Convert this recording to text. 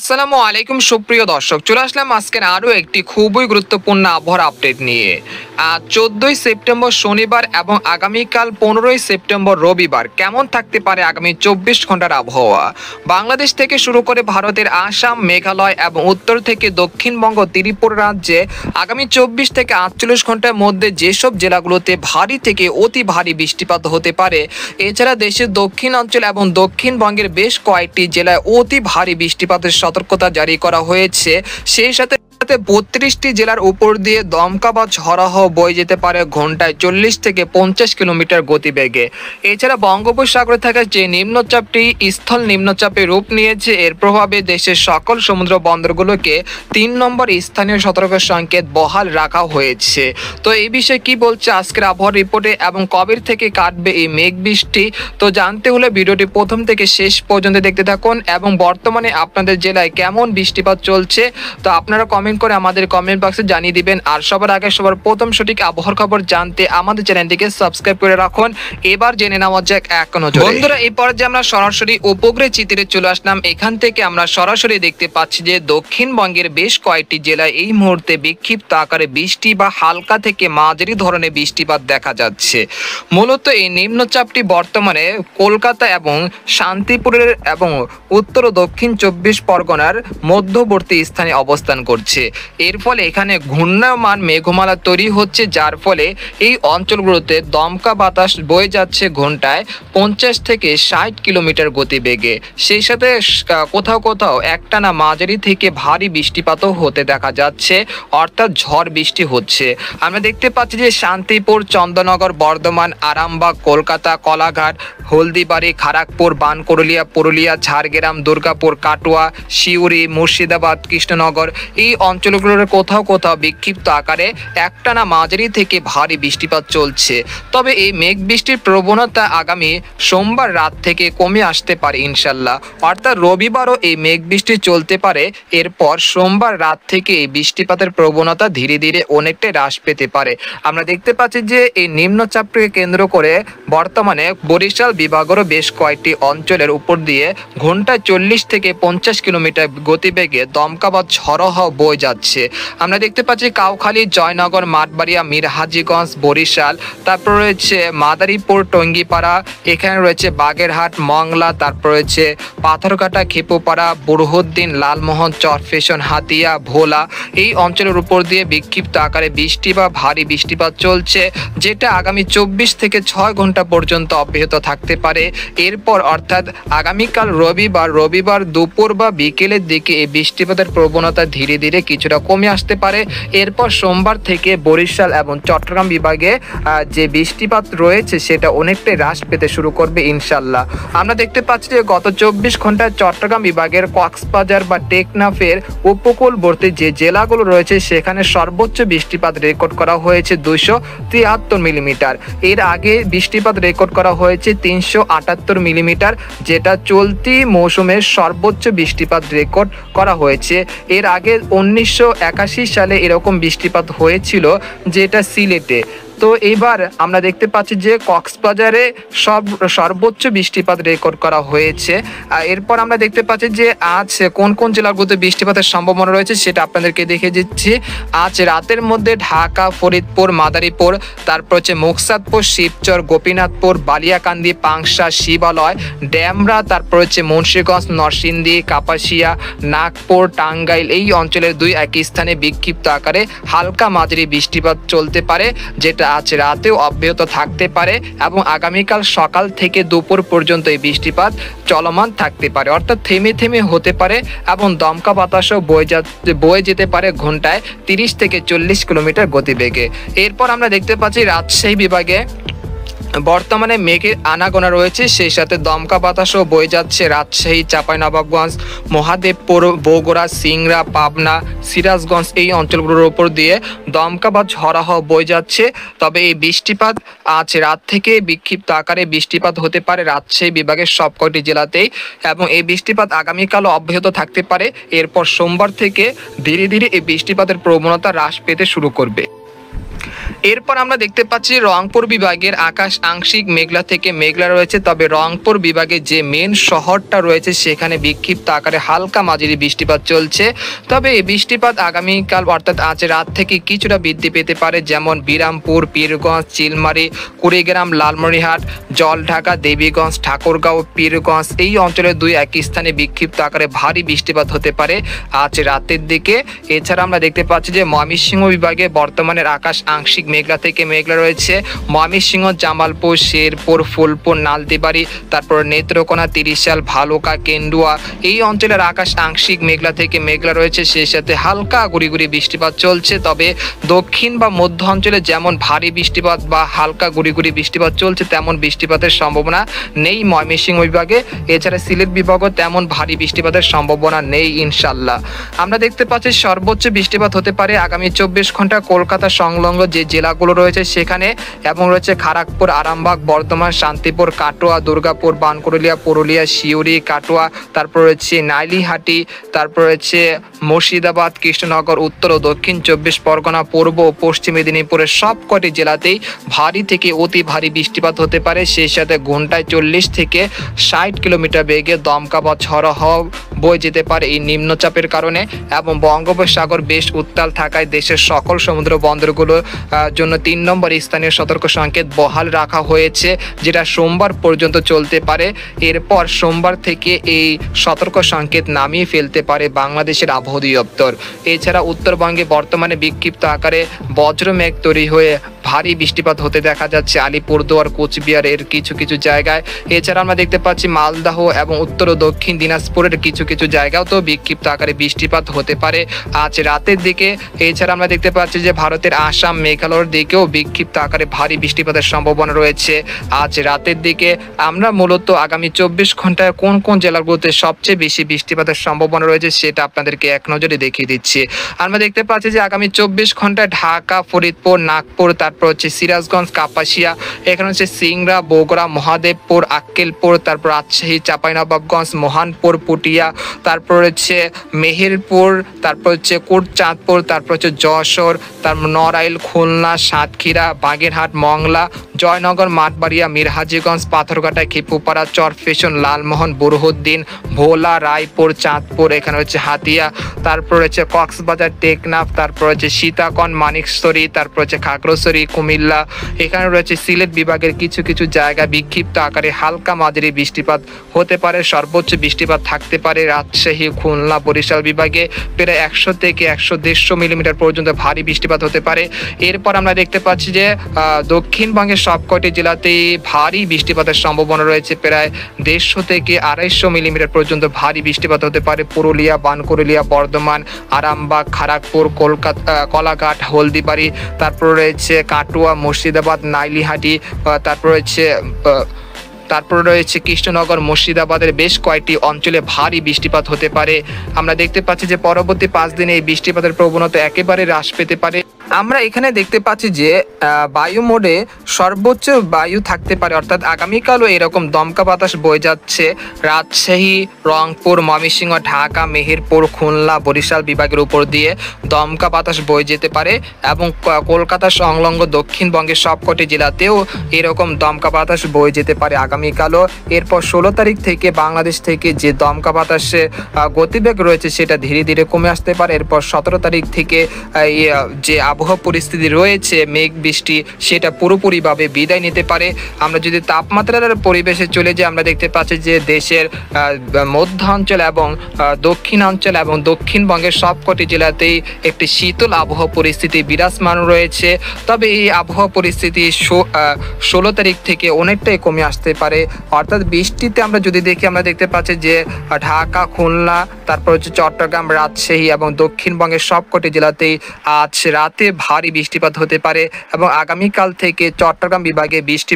আসসালামু আলাইকুম সুপ্রিয় দর্শক, চলে আসলাম আজকের আরও একটি খুবই গুরুত্বপূর্ণ আবহাওয়ার আপডেট নিয়ে। 14ই সেপ্টেম্বর শনিবার এবং আগামীকাল 15ই সেপ্টেম্বর রবিবার কেমন থাকতে পারে আগামী 24 ঘন্টার আবহাওয়া। বাংলাদেশ থেকে শুরু করে ভারতের আসাম, মেঘালয় এবং উত্তর থেকে দক্ষিণবঙ্গ, ত্রিপুরা রাজ্যে আগামী 24 থেকে 48 ঘন্টার মধ্যে যেসব জেলাগুলোতে ভারী থেকে অতি ভারী বৃষ্টিপাত হতে পারে। এছাড়া দেশের দক্ষিণ অঞ্চল এবং দক্ষিণবঙ্গের বেশ কয়েকটি জেলায় অতি ভারী বৃষ্টিপাতের সতর্কতা জারি করা হয়েছে। সেই সাথে 32টি জেলার উপর দিয়ে দমকা বা ঝড়ো হাওয়া বয়ে যেতে পারে ঘন্টায় 40 থেকে 50 কিলোমিটার গতিবেগে। এছাড়া বঙ্গোপসাগরে থাকা যে নিম্নচাপটি স্থল নিম্নচাপে রূপ নিয়েছে, এর প্রভাবে দেশের সকল সমুদ্র বন্দরগুলোকে 3 নম্বর স্থানীয় সতর্ক সংকেত বহাল রাখা হয়েছে। তো এই বিষয়ে কি বলছে আজকের আবহাওয়া রিপোর্টে এবং কবে থেকে কাটবে এই মেঘ বৃষ্টি, তো জানতে হলে ভিডিওটি প্রথম থেকে শেষ পর্যন্ত দেখতে থাকুন। এবং বর্তমানে আপনাদের জেলায় কেমন বৃষ্টিপাত চলছে তো আপনারা কমেন্ট করে আমাদের কমেন্ট বক্সে জানিয়ে দিবেন। আর সবার আগে সবার প্রথম সঠিক আবহাওয়ার খবর জানতে আমাদের চ্যানেলটিকে সাবস্ক্রাইব করে রাখুন। এবার জেনে নেওয়া যাক এক নজরে। বন্ধুরা, এই পর্যায়ে আমরা সরাসরি উপগ্রহ চিত্রে চলে আসলাম। এখান থেকে আমরা সরাসরি দেখতে পাচ্ছি যে দক্ষিণবঙ্গের বেশ কয়েকটি জেলায় এই মুহূর্তে বিক্ষিপ্ত আকারে বৃষ্টি বা হালকা থেকে মাঝারি ধরনের বৃষ্টিপাত দেখা যাচ্ছে। মূলত এই নিম্নচাপটি বর্তমানে কলকাতা এবং শান্তিপুরের এবং উত্তর ও দক্ষিণ 24 পরগনার মধ্যবর্তী স্থানে অবস্থান করছে। এর ফলে এখানে ঘূর্ণায়মান মেঘমালা তৈরি হচ্ছে, যার ফলে এই অঞ্চলগুলোতে দমকা বাতাস বয়ে যাচ্ছে ঘন্টায় 50 থেকে 60 কিলোমিটার গতিবেগে। সেই সাথে কোথাও কোথাও একটানা মাঝারি থেকে ভারী বৃষ্টিপাতও হতে দেখা যাচ্ছে, অর্থাৎ ঝড় বৃষ্টি হচ্ছে। আমরা দেখতে পাচ্ছি যে শান্তিপুর, চন্দননগর, বর্ধমান, আরামবাগ, কলকাতা, কলাঘাট, হলদিবাড়ি, খড়গপুর, বানকরলিয়া, পুরুলিয়া, ঝাড়গ্রাম, দুর্গাপুর, কাটোয়া, সিউড়ি, মুর্শিদাবাদ, কৃষ্ণনগর এই অঞ্চলগুলোর কোথাও কোথাও বিক্ষিপ্ত আকারে একটানা মাঝারি থেকে ভারী বৃষ্টিপাত চলছে। তবে এই মেঘ বৃষ্টির প্রবণতা আগামী সোমবার রাত থেকে কমে আসতে পারে ইনশাল্লাহ, অর্থাৎ রবিবারও এই মেঘ বৃষ্টি চলতে পারে। এরপর সোমবার রাত থেকে এই বৃষ্টিপাতের প্রবণতা ধীরে ধীরে অনেকটাই হ্রাস পেতে পারে। আমরা দেখতে পাচ্ছি যে এই নিম্নচাপকে কেন্দ্র করে বর্তমানে বরিশাল বিভাগেরও বেশ কয়েকটি অঞ্চলের উপর দিয়ে ঘন্টায় 40 থেকে 50 কিলোমিটার গতিবেগে দমকা বা ঝড়ো হাওয়া বয়ে যাচ্ছে। আমরা দেখতে পাচ্ছি কাউখালী, জয়নগর, মাঠবাড়িয়া, মিরহাজিগঞ্জ, বরিশাল, তারপর রয়েছে মাদারীপুর, টঙ্গীপাড়া, এখানে রয়েছে বাগেরহাট, মংলা, তারপর রয়েছে পাথরঘাটা, খেপুপাড়া, বুরহুদ্দিন, লালমোহন, চরফেশন, হাতিয়া, ভোলা এই অঞ্চলের উপর দিয়ে বিক্ষিপ্ত আকারে বৃষ্টি বা ভারী বৃষ্টিপাত চলছে, যেটা আগামী 24 থেকে 6 ঘন্টা পর্যন্ত অব্যাহত থাকতে পারে। এরপর অর্থাৎ আগামীকাল রবিবার দুপুর বা বিকেলের দিকে এই বৃষ্টিপাতের প্রবণতা ধীরে ধীরে কিছুটা কমে আসতে পারে। এরপর সোমবার থেকে বরিশাল এবং চট্টগ্রাম বিভাগে যে বৃষ্টিপাত রয়েছে সেটা অনেকটাই হ্রাস পেতে শুরু করবে ইনশাল্লাহ। আমরা দেখতে পাচ্ছি যে গত 24 ঘন্টায় চট্টগ্রাম বিভাগের কক্সবাজার বা টেকনাফের উপকূলবর্তী যে জেলাগুলো রয়েছে সেখানে সর্বোচ্চ বৃষ্টিপাত রেকর্ড করা হয়েছে 273 মিলিমিটার। এর আগে বৃষ্টিপাত রেকর্ড করা হয়েছে 378 মিলিমিটার, যেটা চলতি মৌসুমের সর্বোচ্চ বৃষ্টিপাত রেকর্ড করা হয়েছে। এর আগে 1981 সালে এরকম বৃষ্টিপাত হয়েছিল, যেটা সিলেটে। তো এবার আমরা দেখতে পাচ্ছি যে কক্সবাজারে সর্বোচ্চ বৃষ্টিপাত রেকর্ড করা হয়েছে। এরপর আমরা দেখতে পাচ্ছি যে আজ কোন কোন জেলাগুলোতে বৃষ্টিপাতের সম্ভাবনা রয়েছে সেটা আপনাদেরকে দেখে দিচ্ছি। আজ রাতের মধ্যে ঢাকা, ফরিদপুর, মাদারীপুর, তারপর হচ্ছে মুকসাদপুর, শিবচর, গোপীনাথপুর, বালিয়াকান্দি, পাংশা, শিবালয়, ড্যামরা, তারপর হচ্ছে মুন্সিগঞ্জ, নরসিংদী, কাপাসিয়া, নাগপুর, টাঙ্গাইল এই অঞ্চলের 2-1 স্থানে বিক্ষিপ্ত আকারে হালকা মাঝারি বৃষ্টিপাত চলতে পারে, যেটা আজ রাতেও অব্যাহত থাকতে পারে এবং আগামীকাল সকাল থেকে দুপুর পর্যন্ত এই বৃষ্টিপাত চলমান থাকতে পারে, অর্থাৎ থেমে থেমে হতে পারে এবং দমকা বাতাসও বয়ে যেতে পারে ঘন্টায় 30 থেকে 40 কিলোমিটার গতিবেগে। এরপর আমরা দেখতে পাচ্ছি রাজশাহী বিভাগে বর্তমানে মেঘের আনাগোনা রয়েছে, সেই সাথে দমকা বাতাসও বয়ে যাচ্ছে রাজশাহী, চাঁপাইনবাবগঞ্জ, মহাদেবপুর, বগুড়া, সিংড়া, পাবনা, সিরাজগঞ্জ এই অঞ্চলগুলোর উপর দিয়ে দমকা বা ঝড়ো হাওয়া বয়ে যাচ্ছে। তবে এই বৃষ্টিপাত আজ রাত থেকে বিক্ষিপ্ত আকারে বৃষ্টিপাত হতে পারে রাজশাহী বিভাগের সবকটি জেলাতেই এবং এই বৃষ্টিপাত আগামীকালও অব্যাহত থাকতে পারে। এরপর সোমবার থেকে ধীরে ধীরে এই বৃষ্টিপাতের প্রবণতা হ্রাস পেতে শুরু করবে। এরপর আমরা দেখতে পাচ্ছি রংপুর বিভাগের আকাশ আংশিক মেঘলা থেকে মেঘলা রয়েছে, তবে রংপুর বিভাগে যে মেন শহরটা রয়েছে সেখানে বিক্ষিপ্ত আকারে হালকা মাঝারি বৃষ্টিপাত চলছে। তবে এই বৃষ্টিপাত আগামীকাল অর্থাৎ আজ রাত থেকে কিছুটা বৃদ্ধি পেতে পারে, যেমন বিরামপুর, পীরগঞ্জ, চিলমারি, কুড়িগ্রাম, লালমনিরহাট, জলঢাকা, দেবীগঞ্জ, ঠাকুরগাঁও, পীরগঞ্জ এই অঞ্চলের দুই এক স্থানে বিক্ষিপ্ত আকারে ভারী বৃষ্টিপাত হতে পারে আজ রাতের দিকে। এছাড়া আমরা দেখতে পাচ্ছি যে ময়মনসিংহ বিভাগে বর্তমানের আকাশ আংশিক মেঘলা থেকে মেঘলা রয়েছে। ময়মনসিংহ, জামালপুর, শেরপুর, ফুলপুর, নালদিবাড়ি, তারপর নেত্রকোনা, তিরিশাল, ভালুকা, কেন্দুয়া এই অঞ্চলের আকাশ আংশিক মেঘলা থেকে মেঘলা রয়েছে, সেই সাথে হালকা গুড়ি গুড়ি বৃষ্টিপাত চলছে। তবে দক্ষিণ বা মধ্য অঞ্চলে যেমন ভারী বৃষ্টিপাত বা হালকা গুড়ি গুড়ি বৃষ্টিপাত চলছে তেমন বৃষ্টিপাতের সম্ভাবনা নেই ময়মনসিংহ বিভাগে। এছাড়া সিলেট বিভাগও তেমন ভারী বৃষ্টিপাতের সম্ভাবনা নেই ইনশাল্লাহ। আমরা দেখতে পাচ্ছি সর্বোচ্চ বৃষ্টিপাত হতে পারে আগামী 24 ঘন্টা কলকাতা সংলগ্ন যে জেলাগুলো রয়েছে সেখানে, এবং রয়েছে খড়গপুর, আরামবাগ, বর্ধমান, শান্তিপুর, কাটোয়া, দুর্গাপুর, বানকুড়িয়া, পুরুলিয়া, সিউড়ি, কাটোয়া, তারপর রয়েছে নাইলিহাটি, তারপর রয়েছে মুর্শিদাবাদ, কৃষ্ণনগর, উত্তর ও দক্ষিণ 24 পরগনা, পূর্ব ও পশ্চিম মেদিনীপুরের সবকটি জেলাতেই ভারী থেকে অতি ভারী বৃষ্টিপাত হতে পারে। সেই সাথে ঘন্টায় 40 থেকে 60 কিলোমিটার বেগে দমকা বা ঝড়ো হাওয়া বয়ে যেতে পারে এই নিম্নচাপের কারণে, এবং বঙ্গোপসাগর বেশ উত্তাল থাকায় দেশের সকল সমুদ্র বন্দরগুলোর জন্য 3 নম্বর স্থানীয় সতর্ক সংকেত বহাল রাখা হয়েছে, যেটা সোমবার পর্যন্ত চলতে পারে। এরপর সোমবার থেকে এই সতর্ক সংকেত নামিয়ে ফেলতে পারে বাংলাদেশের আবহাওয়া অধিদপ্তর। এছাড়া উত্তরবঙ্গে বর্তমানে বিক্ষিপ্ত আকারে বজ্রমেঘ তৈরি হয়ে ভারী বৃষ্টিপাত হতে দেখা যাচ্ছে আলিপুরদুয়ার, কোচবিহার এর কিছু কিছু জায়গায়। এছাড়া আমরা দেখতে পাচ্ছি মালদহ এবং উত্তর ও দক্ষিণ দিনাজপুরের কিছু কিছু জায়গাও তো বিক্ষিপ্ত আকারে বৃষ্টিপাত হতে পারে আজ রাতের দিকে। এছাড়া আমরা দেখতে পাচ্ছি যে ভারতের আসাম, মেঘালয়ের দিকেও বিক্ষিপ্ত আকারে ভারী বৃষ্টিপাতের সম্ভাবনা রয়েছে আজ রাতের দিকে। আমরা মূলত আগামী 24 ঘন্টায় কোন কোন জেলাগুলোতে সবচেয়ে বেশি বৃষ্টিপাতের সম্ভাবনা রয়েছে সেটা আপনাদেরকে এক নজরে দেখিয়ে দিচ্ছি। আমরা দেখতে পাচ্ছি যে আগামী 24 ঘন্টায় ঢাকা, ফরিদপুর, নাগপুর, তারপর হচ্ছে সিরাজগঞ্জ, কাপাসিয়া, এখানে হচ্ছে সিংড়া, বগুড়া, মহাদেবপুর, আক্কেলপুর, তারপর রাজশাহী, চাঁপাইনবাবগঞ্জ, মহানপুর, পুটিয়া, তারপর হচ্ছে মেহেরপুর, তারপর হচ্ছে কোটচাঁদপুর, তারপর হচ্ছে যশোর, তারপর নড়াইল, খুলনা, সাতক্ষীরা, বাগেরহাট, মংলা, জয়নগর, মাঠবাড়িয়া, মিরহাজিগঞ্জ, পাথরঘাটা, খেপুপাড়া, চরফেশন, লালমোহন, বুরহুদ্দিন, ভোলা, রায়পুর, চাঁদপুর, এখানে হচ্ছে হাতিয়া, তারপর হচ্ছে কক্সবাজার, টেকনাফ, তারপর হচ্ছে সীতাকন, মানিকছড়ি, তারপর হচ্ছে খাগড়াছড়ি, কুমিল্লা, এখানে রয়েছে সিলেট বিভাগের কিছু কিছু জায়গা বিক্ষিপ্ত আকারে হালকা মাঝারি বৃষ্টিপাত হতে পারে। সর্বোচ্চ বৃষ্টিপাত থাকতে পারে রাজশাহী, খুলনা, বরিশাল বিভাগে প্রায় 100 থেকে 100-150 মিলিমিটার পর্যন্ত ভারী বৃষ্টিপাত হতে পারে। এরপর আমরা দেখতে পাচ্ছি যে দক্ষিণবঙ্গের সবকটি জেলাতেই ভারী বৃষ্টিপাতের সম্ভাবনা রয়েছে, প্রায় 150 থেকে 250 মিলিমিটার পর্যন্ত ভারী বৃষ্টিপাত হতে পারে পুরুলিয়া, বানকুড়িয়া, বর্ধমান, আরামবাগ, খড়গপুর, কলকাতা, কলাঘাট, হলদিবাড়ি, তারপর রয়েছে কাটোয়া, মুর্শিদাবাদ, নাইলিহাটি, তারপর রয়েছে কৃষ্ণনগর, মুর্শিদাবাদের বেশ কয়েকটি অঞ্চলে ভারী বৃষ্টিপাত হতে পারে। আমরা দেখতে পাচ্ছি যে পরবর্তী 5 দিনে এই বৃষ্টিপাতের প্রবণতা একেবারে হ্রাস পেতে পারে। আমরা এখানে দেখতে পাচ্ছি যে বায়ু মোডে সর্বোচ্চ বায়ু থাকতে পারে, অর্থাৎ আগামীকালও এরকম দমকা বাতাস বয়ে যাচ্ছে রাজশাহী, রংপুর, ময়মনসিংহ, ঢাকা, মেহেরপুর, খুলনা, বরিশাল বিভাগের উপর দিয়ে দমকা বাতাস বয়ে যেতে পারে, এবং কলকাতা সংলগ্ন দক্ষিণবঙ্গের সবকটি জেলাতেও এরকম দমকা বাতাস বয়ে যেতে পারে আগামীকালও। এরপর 16 তারিখ থেকে বাংলাদেশ থেকে যে দমকা বাতাসের গতিবেগ রয়েছে সেটা ধীরে ধীরে কমে আসতে পারে। এরপর 17 তারিখ থেকে যে আবহাওয়া পরিস্থিতি রয়েছে মেঘ বৃষ্টি সেটা পুরোপুরিভাবে বিদায় নিতে পারে। আমরা যদি তাপমাত্রার পরিবেশে চলে যাই আমরা দেখতে পাচ্ছি যে দেশের মধ্যাঞ্চল এবং দক্ষিণাঞ্চল এবং দক্ষিণবঙ্গের সবকটি জেলাতেই একটি শীতল আবহাওয়া পরিস্থিতি বিরাজমান রয়েছে। তবে এই আবহাওয়া পরিস্থিতি 16 তারিখ থেকে অনেকটাই কমে আসতে পারে, অর্থাৎ বৃষ্টিতে আমরা যদি দেখি আমরা দেখতে পাচ্ছি যে ঢাকা, খুলনা, তারপর হচ্ছে চট্টগ্রাম, রাজশাহী এবং দক্ষিণবঙ্গের সবকটি জেলাতেই আজ রাতে ভারী বৃষ্টিপাত হতে পারে, এবং আগামীকাল থেকে চট্টগ্রাম বিভাগে বৃষ্টি